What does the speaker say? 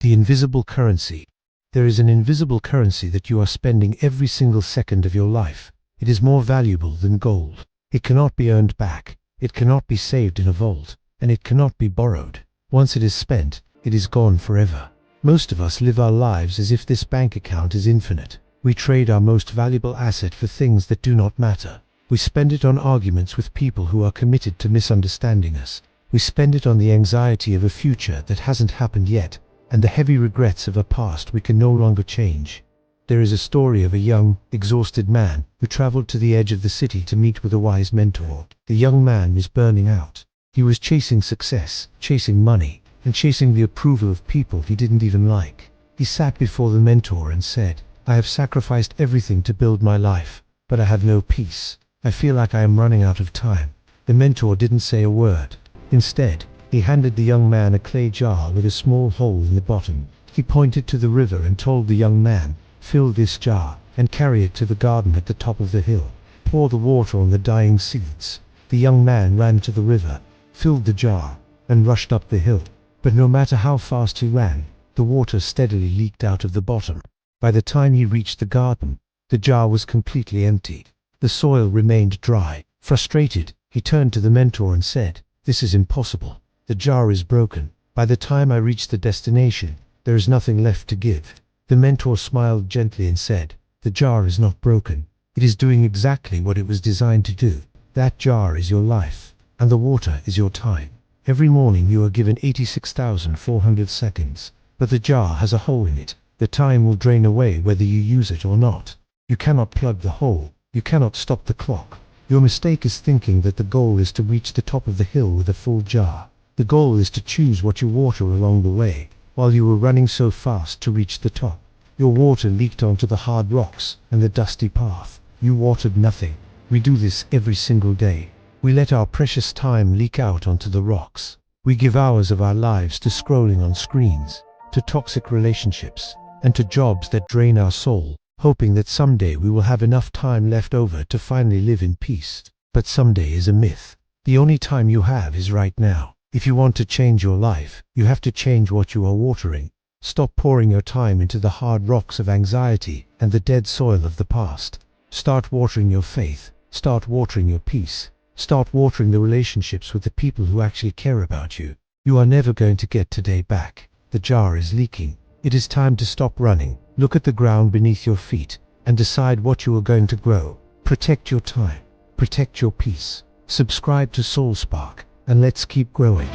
The invisible currency. There is an invisible currency that you are spending every single second of your life. It is more valuable than gold. It cannot be earned back. It cannot be saved in a vault. And it cannot be borrowed. Once it is spent, it is gone forever. Most of us live our lives as if this bank account is infinite. We trade our most valuable asset for things that do not matter. We spend it on arguments with people who are committed to misunderstanding us. We spend it on the anxiety of a future that hasn't happened yet, and the heavy regrets of a past we can no longer change. There is a story of a young, exhausted man who traveled to the edge of the city to meet with a wise mentor. The young man was burning out. He was chasing success, chasing money, and chasing the approval of people he didn't even like. He sat before the mentor and said, "I have sacrificed everything to build my life, but I have no peace. I feel like I am running out of time." The mentor didn't say a word. Instead, he handed the young man a clay jar with a small hole in the bottom. He pointed to the river and told the young man, "Fill this jar, and carry it to the garden at the top of the hill. Pour the water on the dying seeds." The young man ran to the river, filled the jar, and rushed up the hill. But no matter how fast he ran, the water steadily leaked out of the bottom. By the time he reached the garden, the jar was completely empty. The soil remained dry. Frustrated, he turned to the mentor and said, "This is impossible. The jar is broken. By the time I reach the destination, there is nothing left to give." The mentor smiled gently and said, "The jar is not broken. It is doing exactly what it was designed to do. That jar is your life, and the water is your time. Every morning you are given 86,400 seconds, but the jar has a hole in it. The time will drain away whether you use it or not. You cannot plug the hole. You cannot stop the clock. Your mistake is thinking that the goal is to reach the top of the hill with a full jar. The goal is to choose what you water along the way. While you were running so fast to reach the top, your water leaked onto the hard rocks and the dusty path. You watered nothing. We do this every single day. We let our precious time leak out onto the rocks. We give hours of our lives to scrolling on screens, to toxic relationships, and to jobs that drain our soul, hoping that someday we will have enough time left over to finally live in peace. But someday is a myth. The only time you have is right now. If you want to change your life, you have to change what you are watering. Stop pouring your time into the hard rocks of anxiety and the dead soil of the past. Start watering your faith. Start watering your peace. Start watering the relationships with the people who actually care about you. You are never going to get today back. The jar is leaking. It is time to stop running. Look at the ground beneath your feet and decide what you are going to grow. Protect your time. Protect your peace. Subscribe to Soul Spark, and let's keep growing.